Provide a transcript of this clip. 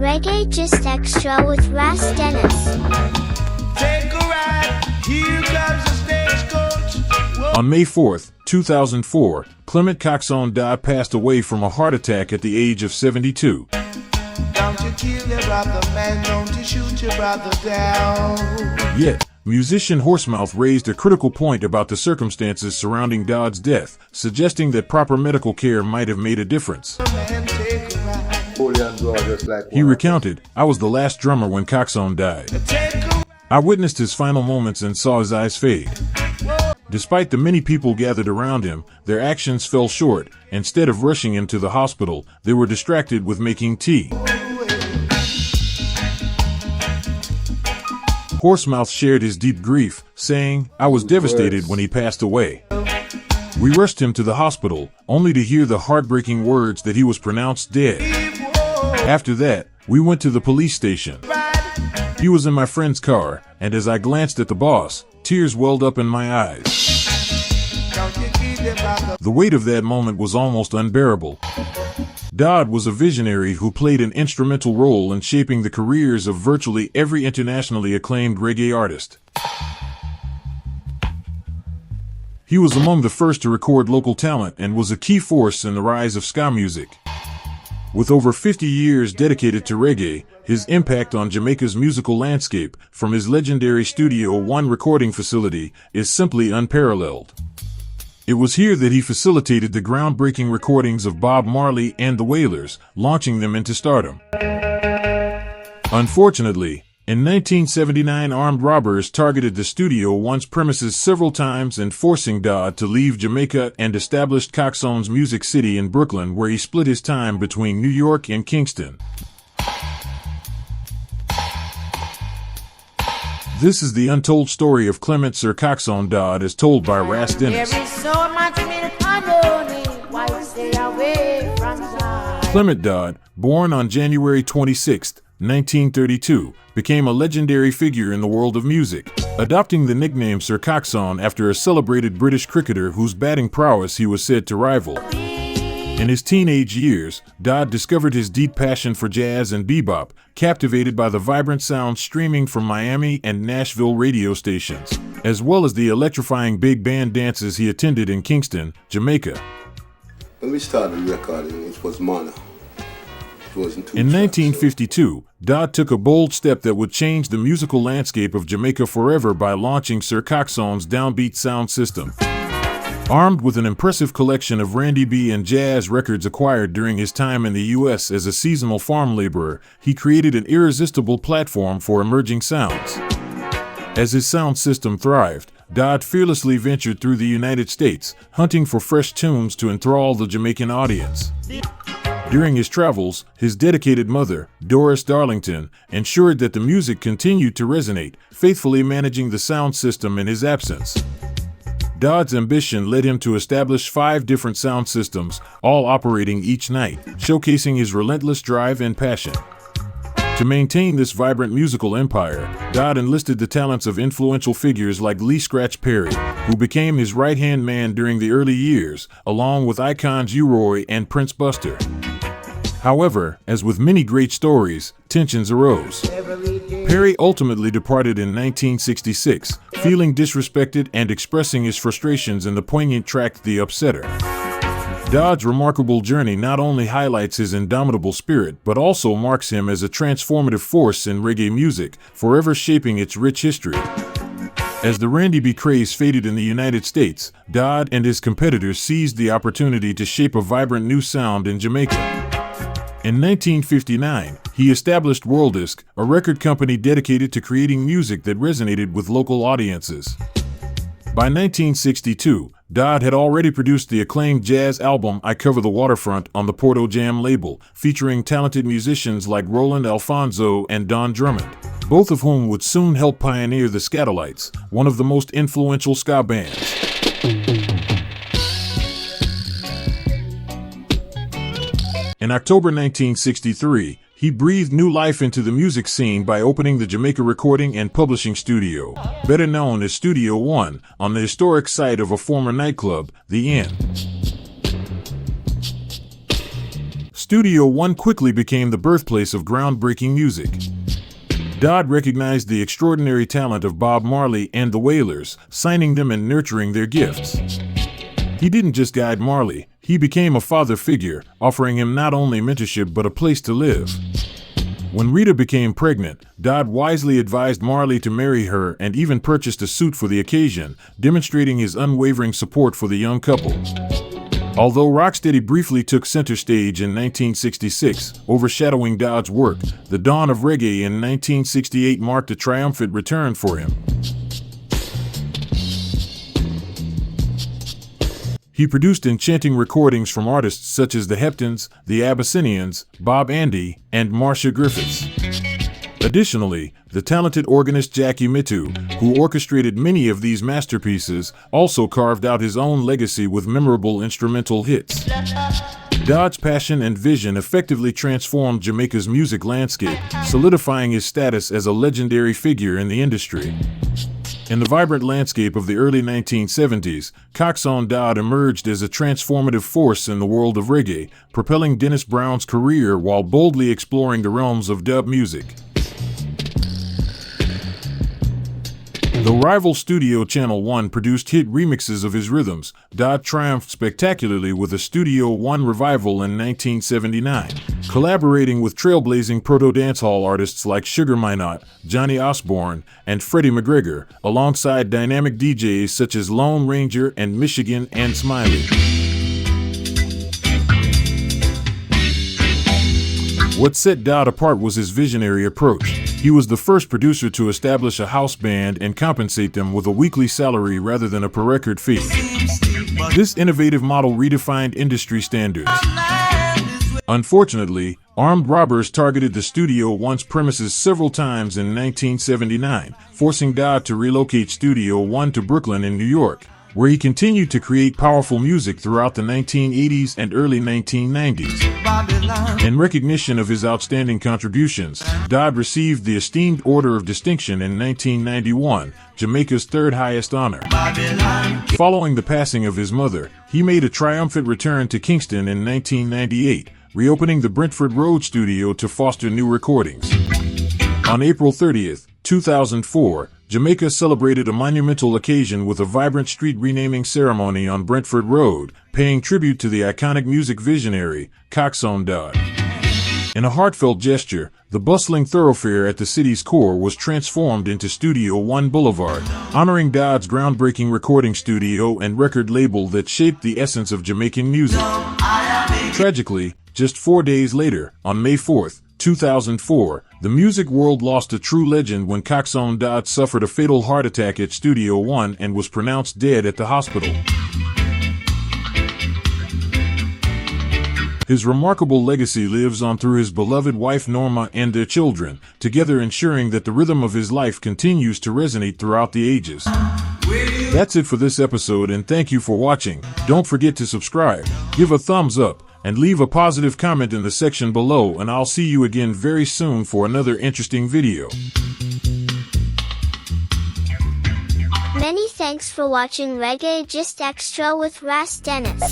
Reggae Just Extra with Ras Dennis. Take a ride, here comes the stagecoach. Whoa. On May 4th, 2004, Clement Coxsone Dodd passed away from a heart attack at the age of 72. Don't you kill your brother, man, don't you shoot your brother down. Yet, musician Horsemouth raised a critical point about the circumstances surrounding Dodd's death, suggesting that proper medical care might have made a difference. Man, take a ride. He recounted, "I was the last drummer when Coxsone died. Take a I witnessed his final moments and saw his eyes fade. Despite the many people gathered around him, their actions fell short. Instead of rushing him to the hospital, they were distracted with making tea." Horsemouth shared his deep grief, saying, "I was devastated when he passed away. We rushed him to the hospital, only to hear the heartbreaking words that he was pronounced dead. After that, we went to the police station. He was in my friend's car, and as I glanced at the boss, tears welled up in my eyes. The weight of that moment was almost unbearable." Dodd was a visionary who played an instrumental role in shaping the careers of virtually every internationally acclaimed reggae artist. He was among the first to record local talent and was a key force in the rise of ska music. With over 50 years dedicated to reggae, his impact on Jamaica's musical landscape, from his legendary Studio One recording facility, is simply unparalleled. It was here that he facilitated the groundbreaking recordings of Bob Marley and the Wailers, launching them into stardom. Unfortunately, in 1979, armed robbers targeted the Studio One's premises several times and forcing Dodd to leave Jamaica and established Coxsone's Music City in Brooklyn, where he split his time between New York and Kingston. This is the untold story of Clement Sir Coxsone Dodd as told by Ras Dennis. Clement Dodd, born on January 26, 1932, became a legendary figure in the world of music, adopting the nickname Sir Coxsone after a celebrated British cricketer whose batting prowess he was said to rival. In his teenage years, Dodd discovered his deep passion for jazz and bebop, captivated by the vibrant sounds streaming from Miami and Nashville radio stations, as well as the electrifying big band dances he attended in Kingston, Jamaica. When we started recording, it was mono. In 1952, Dodd took a bold step that would change the musical landscape of Jamaica forever by launching Sir Coxsone's downbeat sound system. Armed with an impressive collection of Randy B and jazz records acquired during his time in the U.S. as a seasonal farm laborer, he created an irresistible platform for emerging sounds. As his sound system thrived, Dodd fearlessly ventured through the United States, hunting for fresh tunes to enthrall the Jamaican audience. During his travels, his dedicated mother, Doris Darlington, ensured that the music continued to resonate, faithfully managing the sound system in his absence. Dodd's ambition led him to establish 5 different sound systems, all operating each night, showcasing his relentless drive and passion. To maintain this vibrant musical empire, Dodd enlisted the talents of influential figures like Lee Scratch Perry, who became his right-hand man during the early years, along with icons U-Roy and Prince Buster. However, as with many great stories, tensions arose. Perry ultimately departed in 1966, feeling disrespected and expressing his frustrations in the poignant track The Upsetter. Dodd's remarkable journey not only highlights his indomitable spirit, but also marks him as a transformative force in reggae music, forever shaping its rich history. As the Randy B craze faded in the United States, Dodd and his competitors seized the opportunity to shape a vibrant new sound in Jamaica. In 1959, he established Worldisk, a record company dedicated to creating music that resonated with local audiences. By 1962, Dodd had already produced the acclaimed jazz album I Cover the Waterfront on the Porto Jam label, featuring talented musicians like Roland Alfonso and Don Drummond, both of whom would soon help pioneer the Scatolites, one of the most influential ska bands. In October 1963, he breathed new life into the music scene by opening the Jamaica Recording and Publishing Studio, better known as Studio One, on the historic site of a former nightclub, The Inn. Studio One quickly became the birthplace of groundbreaking music. Dodd recognized the extraordinary talent of Bob Marley and the Wailers, signing them and nurturing their gifts. He didn't just guide Marley, he became a father figure, offering him not only mentorship but a place to live. When Rita became pregnant, Dodd wisely advised Marley to marry her and even purchased a suit for the occasion, demonstrating his unwavering support for the young couple. Although rocksteady briefly took center stage in 1966, overshadowing Dodd's work, the dawn of reggae in 1968 marked a triumphant return for him. He produced enchanting recordings from artists such as the Heptons, the Abyssinians, Bob Andy, and Marcia Griffiths. Additionally, the talented organist Jackie Mittoo, who orchestrated many of these masterpieces, also carved out his own legacy with memorable instrumental hits. Dodd's passion and vision effectively transformed Jamaica's music landscape, solidifying his status as a legendary figure in the industry. In the vibrant landscape of the early 1970s, Coxsone Dodd emerged as a transformative force in the world of reggae, propelling Dennis Brown's career while boldly exploring the realms of dub music. Though rival studio Channel One produced hit remixes of his rhythms, Dodd triumphed spectacularly with a Studio One revival in 1979, collaborating with trailblazing proto-dancehall artists like Sugar Minott, Johnny Osborne, and Freddie McGregor, alongside dynamic DJs such as Lone Ranger and Michigan and Smiley. What set Dodd apart was his visionary approach. He was the first producer to establish a house band and compensate them with a weekly salary rather than a per-record fee. This innovative model redefined industry standards. Unfortunately, armed robbers targeted the Studio One's premises several times in 1979, forcing Dodd to relocate Studio One to Brooklyn in New York, where he continued to create powerful music throughout the 1980s and early 1990s. In recognition of his outstanding contributions, Dodd received the esteemed Order of Distinction in 1991, Jamaica's third highest honor. Following the passing of his mother, he made a triumphant return to Kingston in 1998, reopening the Brentford Road studio to foster new recordings. On April 30th, 2004, Jamaica celebrated a monumental occasion with a vibrant street renaming ceremony on Brentford Road, paying tribute to the iconic music visionary, Coxsone Dodd. In a heartfelt gesture, the bustling thoroughfare at the city's core was transformed into Studio One Boulevard, honoring Dodd's groundbreaking recording studio and record label that shaped the essence of Jamaican music. Tragically, just 4 days later, on May 4th, 2004, the music world lost a true legend when Coxsone Dodd suffered a fatal heart attack at Studio One and was pronounced dead at the hospital. His remarkable legacy lives on through his beloved wife Norma and their children, together ensuring that the rhythm of his life continues to resonate throughout the ages. That's it for this episode, and thank you for watching. Don't forget to subscribe, give a thumbs up, and leave a positive comment in the section below, and I'll see you again very soon for another interesting video. Many thanks for watching Reggae Just Extra with Ras Dennis.